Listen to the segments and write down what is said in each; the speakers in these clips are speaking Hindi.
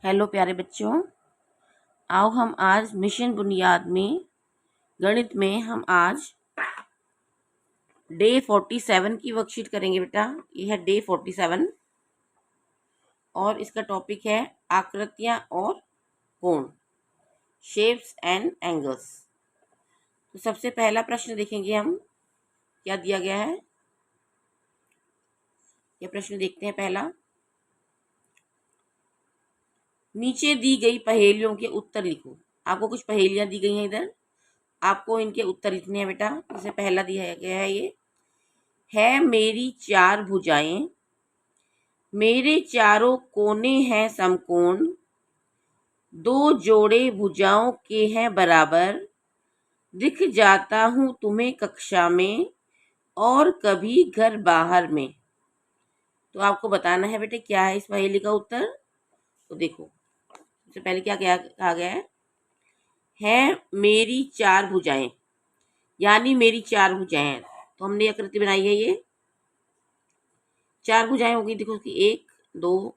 हेलो प्यारे बच्चों, आओ हम आज मिशन बुनियाद में गणित में हम आज डे 47 की वर्कशीट करेंगे। बेटा ये है डे 47 और इसका टॉपिक है आकृतियां और कोण, शेप्स एंड एंगल्स। तो सबसे पहला प्रश्न देखेंगे हम, क्या दिया गया है। यह प्रश्न देखते हैं पहला। नीचे दी गई पहेलियों के उत्तर लिखो। आपको कुछ पहेलियां दी गई हैं इधर, आपको इनके उत्तर लिखने हैं बेटा। जैसे पहला दिया गया है, ये है मेरी चार भुजाएं, मेरे चारों कोने हैं समकोण, दो जोड़े भुजाओं के हैं बराबर, दिख जाता हूं तुम्हें कक्षा में और कभी घर बाहर में। तो आपको बताना है बेटे क्या है इस पहेली का उत्तर। तो देखो, सबसे पहले क्या कहा गया है मेरी चार भुजाएं, यानी मेरी चार भुजाएं हैं। तो हमने आकृति बनाई है, ये चार भुजाएं होगी। देखो कि 1 2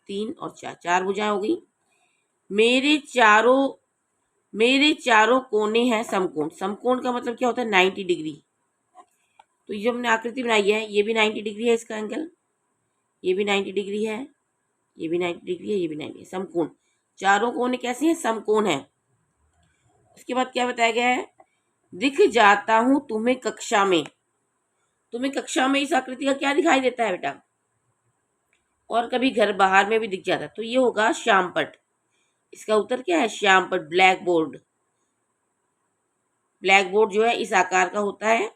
3 और 4, चार भुजाएं होगी। मेरे चारों कोने हैं समकोण। समकोण का मतलब क्या होता है? 90 डिग्री। तो ये हमने आकृति बनाई है, ये भी 90 डिग्री है इसका एंगल, ये भी 90 डिग्री है, ये भी 90 डिग्री है, ये भी 90 है। समकोण, चारों कोने कैसे हैं? समकोण है। उसके बाद क्या बताया गया है? दिख जाता हूं तुम्हें कक्षा में। तुम्हें कक्षा में इस आकृति का क्या दिखाई देता है बेटा? और कभी घर बाहर में भी दिख जाता है। तो ये होगा श्यामपट। इसका उत्तर क्या है? श्यामपट, ब्लैक बोर्ड। ब्लैक बोर्ड जो है इस आकार का होता है।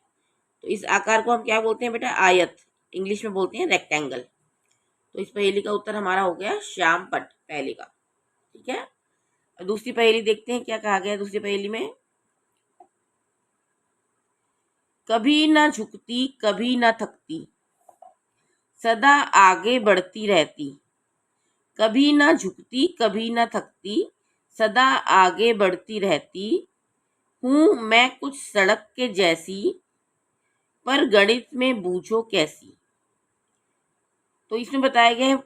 तो इस आकार को हम क्या बोलते हैं बेटा? आयत। इंग्लिश में बोलते हैं रेक्टेंगल। तो इस पहेली का उत्तर हमारा हो गया श्यामपट, पहले का। ठीक है, दूसरी पहेली देखते हैं क्या कहा गया है दूसरी पहेली में। कभी न झुकती कभी न थकती, सदा आगे बढ़ती रहती। कभी न झुकती कभी न थकती, सदा आगे बढ़ती रहती हूँ मैं कुछ सड़क के जैसी, पर गणित में बूझो कैसी। तो इसमें बताया गया है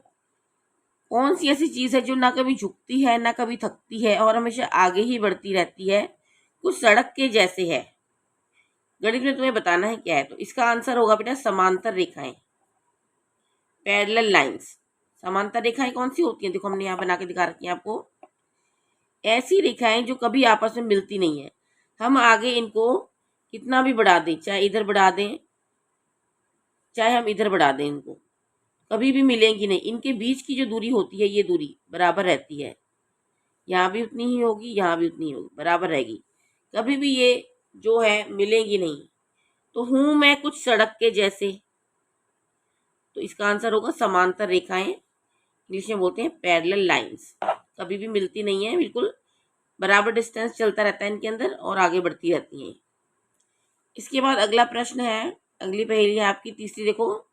कौन सी ऐसी चीज है जो ना कभी झुकती है ना कभी थकती है और हमेशा आगे ही बढ़ती रहती है, कुछ सड़क के जैसे है। गणित में तुम्हें बताना है क्या है। तो इसका आंसर होगा बेटा समांतर रेखाएं, पैरेलल लाइंस। समांतर रेखाएं कौन सी होती हैं? देखो हमने यहाँ बना के दिखा रखी है आपको। ऐसी रेखाएं जो कभी आपस में मिलती नहीं है। हम आगे इनको कितना भी बढ़ा दें, चाहे इधर बढ़ा दें चाहे हम इधर बढ़ा दें, इनको कभी भी मिलेंगी नहीं। इनके बीच की जो दूरी होती है, ये दूरी बराबर रहती है। यहाँ भी उतनी ही होगी, यहाँ भी उतनी ही होगी, बराबर रहेगी। कभी भी ये जो है मिलेंगी नहीं। तो हूं मैं कुछ सड़क के जैसे। तो इसका आंसर होगा समांतर रेखाएं, इंग्लिश में बोलते हैं पैरेलल लाइंस। कभी भी मिलती नहीं है, बिल्कुल बराबर डिस्टेंस चलता रहता है इनके अंदर और आगे बढ़ती रहती हैं। इसके बाद अगला प्रश्न है, अगली पहेली है आपकी तीसरी। देखो,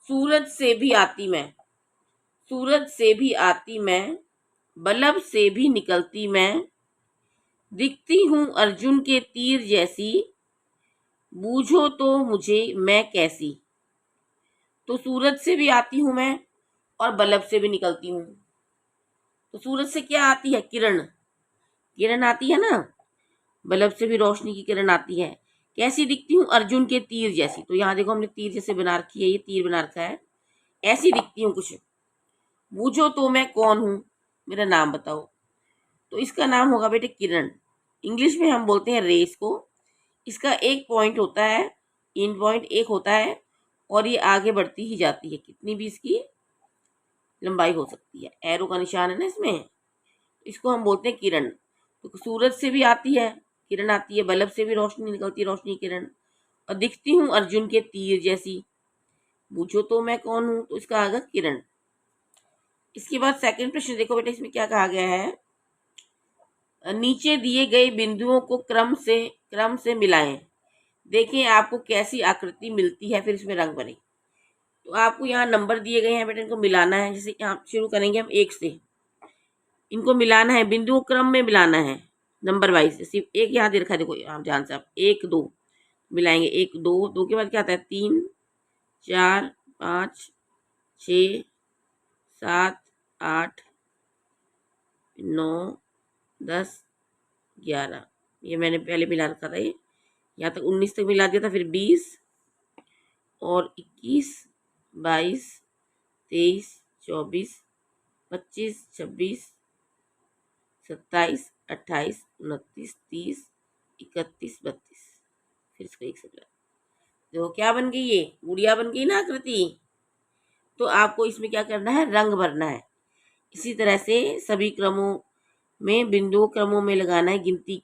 सूरज से भी आती मैं, सूरज से भी आती मैं, बल्ब से भी निकलती मैं, दिखती हूँ अर्जुन के तीर जैसी, बूझो तो मुझे मैं कैसी। तो सूरज से भी आती हूँ मैं और बल्ब से भी निकलती हूँ। तो सूरज से क्या आती है? किरण, किरण आती है ना। बल्ब से भी रोशनी की किरण आती है। कैसी दिखती हूँ? अर्जुन के तीर जैसी। तो यहाँ देखो हमने तीर जैसे बना रखी है, ये तीर बना रखा है। ऐसी दिखती हूँ कुछ। बूझो तो मैं कौन हूँ, मेरा नाम बताओ। तो इसका नाम होगा बेटे किरण। इंग्लिश में हम बोलते हैं रेस को। इसका एक पॉइंट होता है, इन पॉइंट एक होता है और ये आगे बढ़ती ही जाती है, कितनी भी इसकी लंबाई हो सकती है। एरो का निशान है ना इसमें, इसको हम बोलते हैं किरण। तो सूरज से भी आती है किरण, आती है, बल्ब से भी रोशनी निकलती है, रोशनी किरण, और दिखती हूँ अर्जुन के तीर जैसी, पूछो तो मैं कौन हूँ। तो इसका आएगा किरण। इसके बाद सेकंड प्रश्न देखो बेटा, इसमें क्या कहा गया है। नीचे दिए गए बिंदुओं को क्रम से मिलाएं, देखें आपको कैसी आकृति मिलती है, फिर इसमें रंग बने। तो आपको यहाँ नंबर दिए गए हैं बेटा, इनको मिलाना है। जैसे यहाँ शुरू करेंगे हम 1 से, इनको मिलाना है, बिंदुओं क्रम में मिलाना है, नंबर वाइज। सिर्फ एक यहाँ दे रखा है, देखो आप ध्यान से, आप 1 2 मिलाएंगे। 1 2 2 के बाद क्या आता है? 3 4 5 6 7 8, 9, 10, 11, ये मैंने पहले मिला रखा था। ये यहाँ तक 19 तक मिला दिया था, फिर 20 और 21, 22, 23, 24, 25, 26, 27, 28, 29, 30, 31, 32, फिर इसको एक से मिला। देखो क्या बन गई, ये गुड़िया बन गई ना आकृति। तो आपको इसमें क्या करना है, रंग भरना है। इसी तरह से सभी क्रमों में बिंदुओं क्रमों में लगाना है, गिनती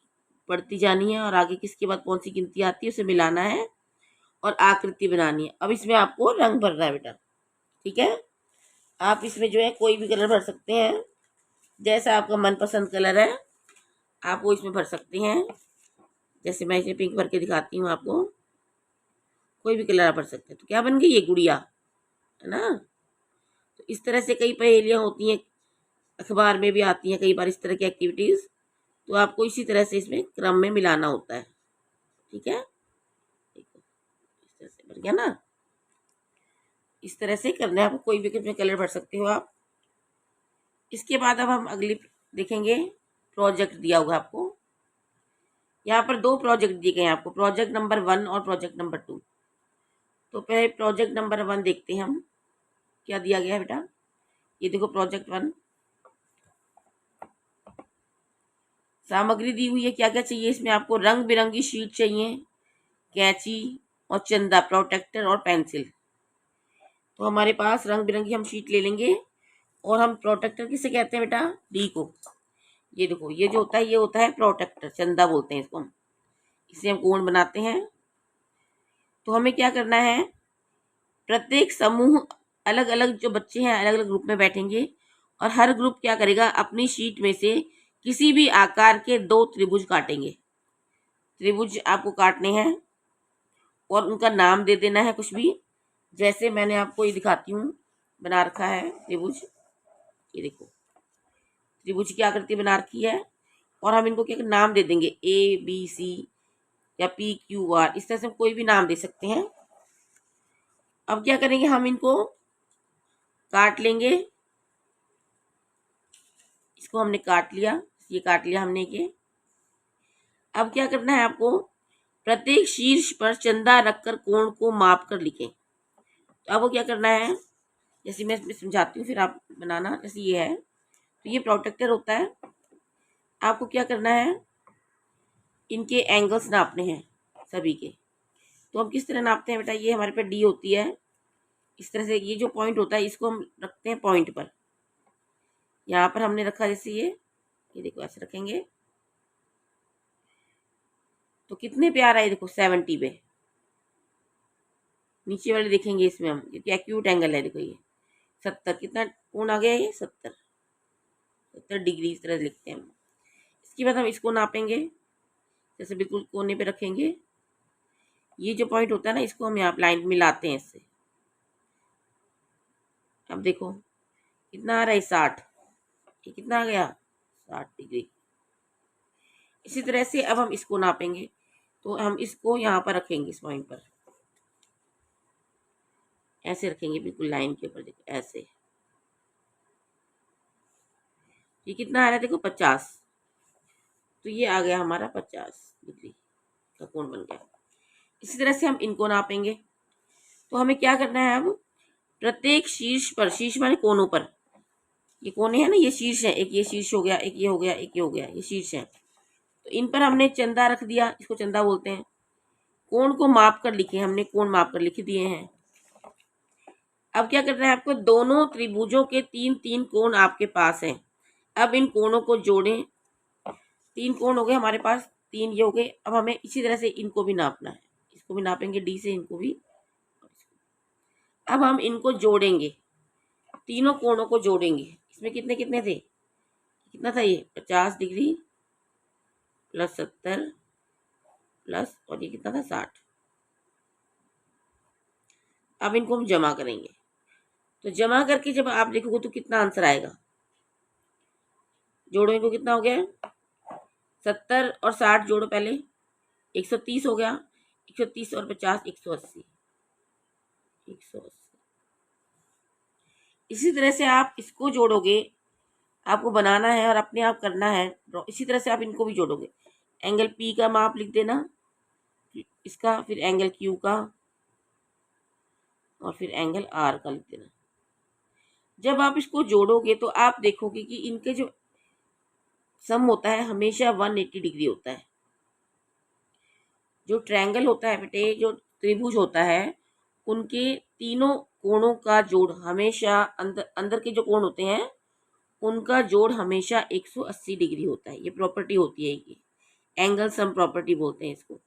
पढ़ती जानी है और आगे किसके बाद कौन सी गिनती आती है उसे मिलाना है और आकृति बनानी है। अब इसमें आपको रंग भरना है बेटा, ठीक है। आप इसमें जो है कोई भी कलर भर सकते हैं, जैसा आपका मनपसंद कलर है आप वो इसमें भर सकते हैं। जैसे मैं इसे पिंक भर के दिखाती हूँ आपको, कोई भी कलर आप भर सकते हैं। तो क्या बन गई ये गुड़िया, है ना। तो इस तरह से कई पहेलियाँ होती हैं, अखबार में भी आती हैं कई बार इस तरह की एक्टिविटीज़। तो आपको इसी तरह से इसमें क्रम में मिलाना होता है, ठीक है। देखो इस तरह से बन गया ना, इस तरह से करना है आपको, कोई भी कितने कलर भर सकते हो आप। इसके बाद अब हम अगली देखेंगे, प्रोजेक्ट दिया होगा आपको। यहाँ पर 2 प्रोजेक्ट दिए गए हैं आपको, प्रोजेक्ट नंबर 1 और प्रोजेक्ट नंबर 2। तो पहले प्रोजेक्ट नंबर 1 देखते हैं हम, क्या दिया गया है बेटा। ये देखो प्रोजेक्ट 1, सामग्री दी हुई है। क्या क्या चाहिए इसमें आपको, रंग बिरंगी शीट चाहिए, कैंची और चंदा, प्रोटेक्टर और पेंसिल। तो हमारे पास रंग बिरंगी हम शीट ले लेंगे और हम प्रोटेक्टर किसे कहते हैं बेटा, डी को। ये देखो ये जो होता है ये होता है प्रोटेक्टर, चंदा बोलते हैं इसको हम, इसे हम कोण बनाते हैं। तो हमें क्या करना है, प्रत्येक समूह अलग अलग जो बच्चे हैं अलग अलग ग्रुप में बैठेंगे और हर ग्रुप क्या करेगा, अपनी शीट में से किसी भी आकार के 2 त्रिभुज काटेंगे। त्रिभुज आपको काटने हैं और उनका नाम दे देना है कुछ भी। जैसे मैंने आपको ये दिखाती हूँ, बना रखा है त्रिभुज, ये देखो त्रिभुज की आकृति बना रखी है और हम इनको क्या नाम दे देंगे, ABC या PQR, इस तरह से हम कोई भी नाम दे सकते हैं। अब क्या करेंगे, हम इनको काट लेंगे। इसको हमने काट लिया, ये काट लिया हमने ये। अब क्या करना है आपको, प्रत्येक शीर्ष पर चंदा रखकर कोण को माप कर लिखें। तो आपको क्या करना है, जैसे मैं समझाती हूँ फिर आप बनाना। जैसे ये है, तो ये प्रोटेक्टर होता है। आपको क्या करना है, इनके एंगल्स नापने हैं सभी के। तो हम किस तरह नापते हैं बेटा, ये हमारे पे डी होती है, इस तरह से ये जो पॉइंट होता है इसको हम रखते हैं पॉइंट पर। यहाँ पर हमने रखा जैसे ये देखो ऐसे रखेंगे तो कितने पे आ रहा है, देखो 70 पे। नीचे वाले देखेंगे इसमें हम, क्योंकि एक्यूट एंगल है, देखो ये 70, कितना कोण आ गया, ये 70 डिग्री, इस तरह लिखते हैं हम। इसके बाद हम इसको नापेंगे, जैसे बिल्कुल कोने पे रखेंगे। ये जो पॉइंट होता है ना, इसको हम यहाँ लाइन मिलाते हैं इससे। अब देखो कितना आ रहा है, 60, ये कितना आ गया, 60 डिग्री। इसी तरह से अब हम इसको नापेंगे, तो हम इसको यहाँ पर रखेंगे, इस पॉइंट पर ऐसे रखेंगे, बिल्कुल लाइन के ऊपर, देखो ऐसे। ये कितना आ रहा है, देखो 50। तो ये आ गया हमारा 50 डिग्री का कोण बन गया। इसी तरह से हम इनको नापेंगे। तो हमें क्या करना है, अब प्रत्येक शीर्ष पर, शीर्ष माने कोनों पर, ये कोने हैं ना, ये शीर्ष है, एक ये शीर्ष हो गया, एक ये हो गया, एक ये हो गया, ये शीर्ष है। तो इन पर हमने चंदा रख दिया, इसको चंदा बोलते हैं। कोण को माप कर लिखे, हमने कोण माप कर लिख दिए हैं। अब क्या करना है आपको, दोनों त्रिभुजों के 3-3 कोण आपके पास हैं। अब इन कोणों को जोड़ें। 3 कोण हो गए हमारे पास, 3 ये हो गए। अब हमें इसी तरह से इनको भी नापना है, इसको भी नापेंगे डी से, इनको भी। अब हम इनको जोड़ेंगे, तीनों कोणों को जोड़ेंगे। इसमें कितने कितने थे, कितना था ये, 50 डिग्री प्लस 70 प्लस, और ये कितना था, 60। अब इनको हम जमा करेंगे। तो जमा करके जब आप देखोगे तो कितना आंसर आएगा, जोड़ो इनको, कितना हो गया, 70 और 60 जोड़ो पहले, 130 हो गया। 130 और 50, 180, 180। इसी तरह से आप इसको जोड़ोगे, आपको बनाना है और अपने आप करना है इसी तरह से आप इनको भी जोड़ोगे। एंगल पी का माप लिख देना इसका, फिर एंगल क्यू का, और फिर एंगल आर का लिख देना। जब आप इसको जोड़ोगे तो आप देखोगे कि इनके जो सम होता है हमेशा 180 डिग्री होता है। जो ट्रायंगल होता है बेटे, जो त्रिभुज होता है, उनके तीनों कोणों का जोड़ हमेशा अंदर के जो कोण होते हैं उनका जोड़ हमेशा 180 डिग्री होता है। ये प्रॉपर्टी होती है, ये एंगल सम प्रॉपर्टी बोलते हैं इसको।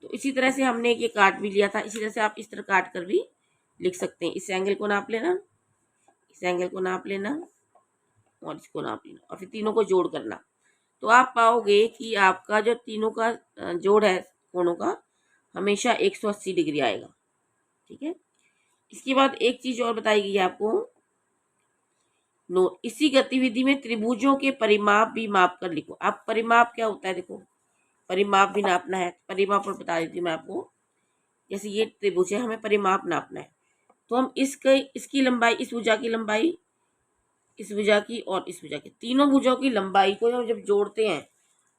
तो इसी तरह से हमने ये काट भी लिया था, इसी तरह से आप इस तरह काट कर भी लिख सकते हैं। इस एंगल को नाप लेना, इस एंगल को नाप लेना और इसको नाप लेना और फिर तीनों को जोड़ करना। तो आप पाओगे कि आपका जो तीनों का जोड़ है कोणों का हमेशा 180 डिग्री आएगा। ठीक है। इसके बाद एक चीज और बताई गई है आपको, इसी गतिविधि में त्रिभुजों के परिमाप भी माप कर लिखो। आप परिमाप क्या होता है देखो, परिमाप भी नापना है। परिमाप और बता देती हूँ मैं आपको। जैसे ये त्रिभुज है, हमें परिमाप नापना है, तो हम इसकी लंबाई, इस भुजा की लंबाई, इस भुजा की और इस भुजा की, तीनों भुजाओं की लंबाई को हम जब जोड़ते हैं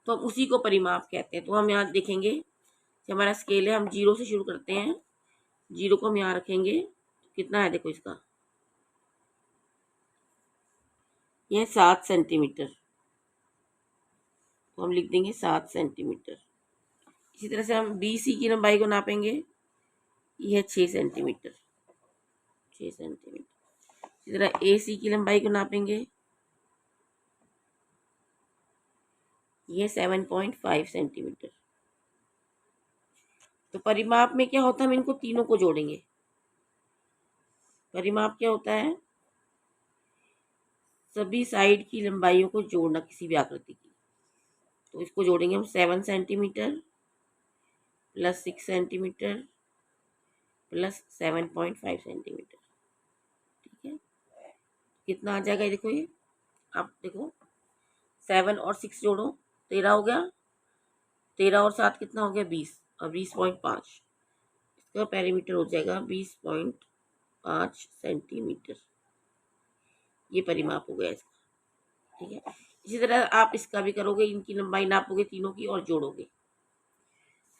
तो हम उसी को परिमाप कहते हैं। तो हम यहाँ देखेंगे कि हमारा स्केल है, हम 0 से शुरू करते हैं, 0 को हम यहाँ रखेंगे, कितना है देखो इसका, यह 7 सेंटीमीटर। तो हम लिख देंगे 7 सेंटीमीटर। इसी तरह से हम BC की लंबाई को नापेंगे, यह 6 सेंटीमीटर, 6 सेंटीमीटर। इसी तरह AC की लंबाई को नापेंगे, यह 7.5 सेंटीमीटर। तो परिमाप में क्या होता है, हम इनको तीनों को जोड़ेंगे। परिमाप क्या होता है, सभी साइड की लंबाइयों को जोड़ना किसी भी आकृति की। तो इसको जोड़ेंगे हम 7 centimetre plus 6 centimetre plus 7.5 centimetre. ठीक है, कितना आ जाएगा देखो, ये आप देखो 7 और 6 जोड़ो, 13 हो गया, 13 और 7 कितना हो गया, 20, और 20.5, इसका पेरीमीटर हो जाएगा 20.5 सेंटीमीटर। ये परिमाप हो गया इसका। ठीक है, इसी तरह आप इसका भी करोगे, इनकी लंबाई नापोगे तीनों की और जोड़ोगे।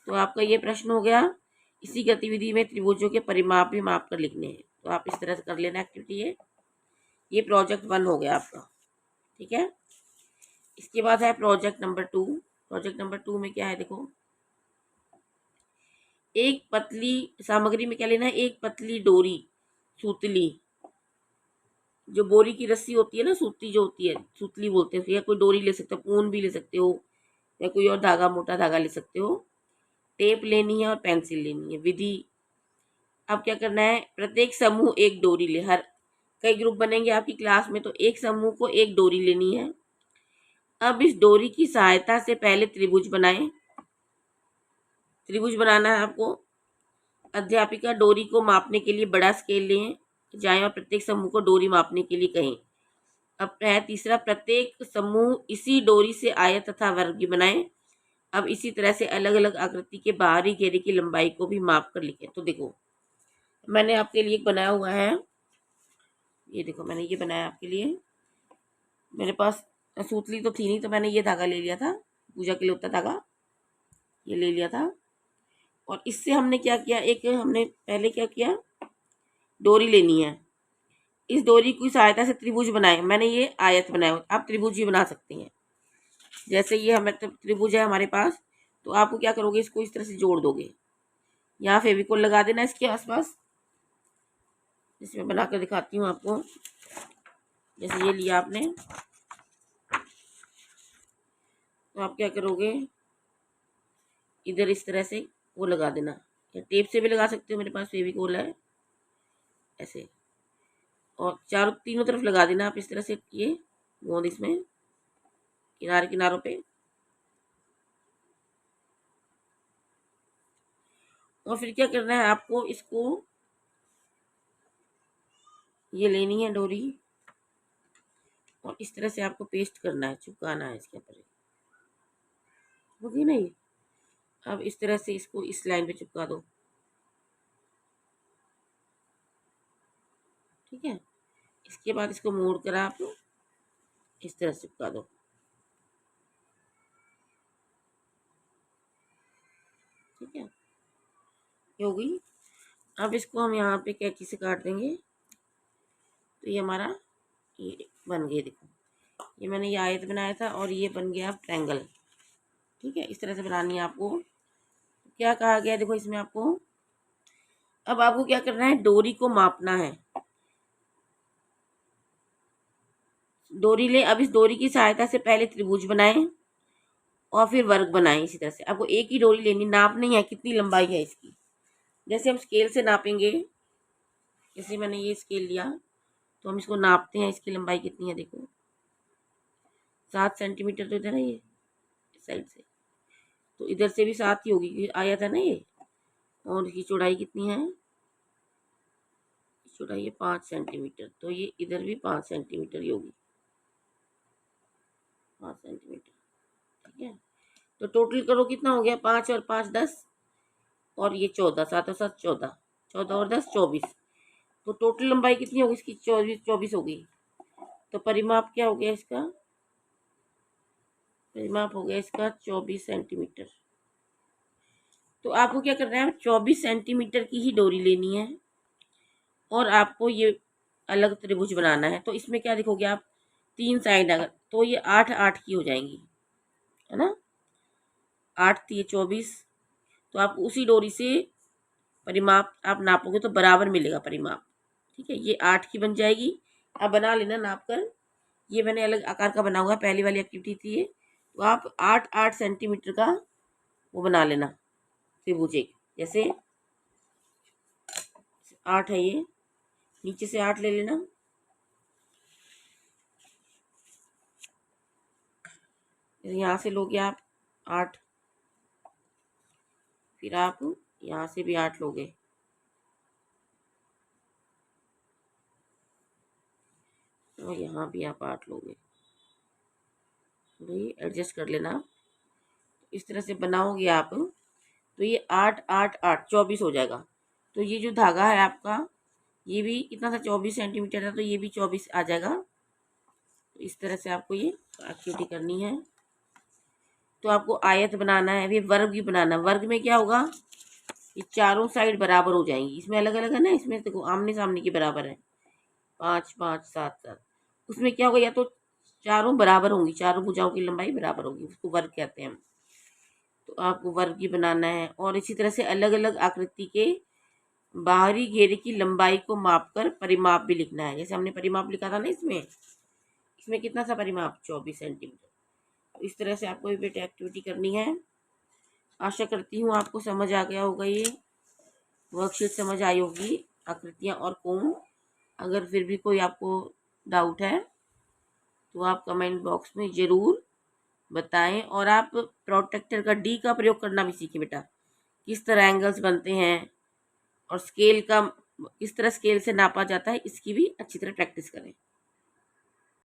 तो आपका ये प्रश्न हो गया, इसी गतिविधि में त्रिभुजों के परिमाप भी माप कर लिखने हैं। तो आप इस तरह से कर लेना एक्टिविटी। ये प्रोजेक्ट 1 हो गया आपका। ठीक है, इसके बाद है प्रोजेक्ट नंबर 2। प्रोजेक्ट नंबर 2 में क्या है देखो, एक पतली सामग्री में क्या लेना है, एक पतली डोरी, सूतली, जो बोरी की रस्सी होती है ना, सूती जो होती है, सूतली बोलते हैं, या कोई डोरी ले सकते हो, ऊन भी ले सकते हो, या कोई और धागा, मोटा धागा ले सकते हो। टेप लेनी है और पेंसिल लेनी है। विधि, अब क्या करना है, प्रत्येक समूह एक डोरी ले। हर कई ग्रुप बनेंगे आपकी क्लास में, तो एक समूह को एक डोरी लेनी है। अब इस डोरी की सहायता से पहले त्रिभुज बनाएं। त्रिभुज बनाना है आपको। अध्यापिका डोरी को मापने के लिए बड़ा स्केल लें जाएं और प्रत्येक समूह को डोरी मापने के लिए कहें। अब है तीसरा, प्रत्येक समूह इसी डोरी से आयत तथा वर्ग भी बनाएं। अब इसी तरह से अलग अलग आकृति के बाहरी घेरे की लंबाई को भी माप कर लिखें। तो देखो मैंने आपके लिए बनाया हुआ है, ये देखो मैंने ये बनाया आपके लिए। मेरे पास सूतली तो थी नहीं, तो मैंने ये धागा ले लिया था, पूजा के लिए होता धागा, ये ले लिया था। और इससे हमने क्या किया, एक हमने पहले क्या किया, डोरी लेनी है। इस डोरी की सहायता से त्रिभुज बनाए। मैंने ये आयत बनाया, आप त्रिभुज भी बना सकते हैं। जैसे ये हमें त्रिभुज है हमारे पास, तो आपको क्या करोगे, इसको इस तरह से जोड़ दोगे। यहाँ फेविकोल लगा देना इसके आसपास, जिसमें बनाकर दिखाती हूँ आपको। जैसे ये लिया आपने, तो आप क्या करोगे, इधर इस तरह से वो लगा देना, या टेप से भी लगा सकते हो, मेरे पास फेविकोल है, ऐसे। और चारों तीनों तरफ लगा देना आप इस तरह से, ये गोंद इसमें किनारे किनारों पे। और फिर क्या करना है आपको, इसको ये लेनी है डोरी, और इस तरह से आपको पेस्ट करना है, चिपकाना है इसके ऊपर। होगी नहीं, अब इस तरह से इसको इस लाइन पे चिपका दो। ठीक है, इसके बाद इसको मोड़ कर आप इस तरह से चिपका दो। ठीक है, ये हो गई। अब इसको हम यहाँ पे कैंची से काट देंगे तो ये हमारा ये बन गया। देखो, ये मैंने ये आयत बनाया था और ये बन गया ट्रायंगल। ठीक है, इस तरह से बनानी है आपको। क्या कहा गया देखो इसमें आपको, अब आपको क्या करना है, डोरी को मापना है। डोरी ले, अब इस डोरी की सहायता से पहले त्रिभुज बनाएं और फिर वर्ग बनाएं। इसी तरह से आपको एक ही डोरी लेनी, नाप नहीं है कितनी लंबाई है इसकी। जैसे हम स्केल से नापेंगे, जैसे मैंने ये स्केल लिया तो हम इसको नापते हैं, इसकी लंबाई कितनी है। देखो 7 सेंटीमीटर तो इधर है, ये इस साइड से, तो इधर से भी 7 ही होगी, आया था ना ये। और इसकी चौड़ाई कितनी है, चौड़ाई है 5 सेंटीमीटर, तो ये इधर भी 5 सेंटीमीटर ही होगी, 5 सेंटीमीटर। ठीक है, तो टोटल करो कितना हो गया, 5 और 5 10, और ये 14, 7 और 7 14, 14 और 10 24। तो टोटल लंबाई कितनी होगी इसकी, 24 होगी। तो परिमाप क्या हो गया इसका, परिमाप हो गया इसका 24 सेंटीमीटर। तो आपको क्या करना है, 24 सेंटीमीटर की ही डोरी लेनी है और आपको ये अलग त्रिभुज बनाना है। तो इसमें क्या देखोगे आप, 3 साइड, अगर तो ये 8 8 की हो जाएंगी, है ना, 8 3 24। तो आप उसी डोरी से परिमाप आप नापोगे तो बराबर मिलेगा परिमाप। ठीक है, ये 8 की बन जाएगी। आप बना लेना नाप कर, ये मैंने अलग आकार का बना हुआ है, पहली वाली एक्टिविटी थी ये। तो आप 8 8 सेंटीमीटर का वो बना लेना त्रिभुज एक। जैसे 8 है ये, नीचे से 8 ले लेना, यहाँ से लोगे आप 8, फिर आप यहाँ से भी 8 लोगे, और यहाँ भी आप 8 लोगे। भाई एडजस्ट कर लेना आप। इस तरह से बनाओगे आप तो ये 8 8 8 24 हो जाएगा। तो ये जो धागा है आपका, ये भी कितना था, 24 सेंटीमीटर था, तो ये भी 24 आ जाएगा। तो इस तरह से आपको ये एक्टिविटी करनी है। तो आपको आयत बनाना है, फिर वर्ग भी बनाना है। वर्ग में क्या होगा, ये चारों साइड बराबर हो जाएंगी। इसमें अलग अलग है ना, इसमें देखो आमने सामने की बराबर है, 5 5 7 7। उसमें क्या होगा, या तो चारों बराबर होंगी, चारों भुजाओं की लंबाई बराबर होगी, उसको वर्ग कहते हैं हम। तो आपको वर्ग भी बनाना है। और इसी तरह से अलग अलग आकृति के बाहरी घेरे की लंबाई को मापकर परिमाप भी लिखना है। जैसे हमने परिमाप लिखा था ना, इसमें इसमें कितना सा परिमाप, 24 सेंटीमीटर। तो इस तरह से आपको ये बेटा एक्टिविटी करनी है। आशा करती हूँ आपको समझ आ गया होगा, ये वर्कशीट समझ आई होगी, आकृतियाँ और कोण। अगर फिर भी कोई आपको डाउट है तो आप कमेंट बॉक्स में ज़रूर बताएं। और आप प्रोट्रैक्टर का डी का प्रयोग करना भी सीखें बेटा, किस तरह एंगल्स बनते हैं, और स्केल का किस तरह स्केल से नापा जाता है, इसकी भी अच्छी तरह प्रैक्टिस करें।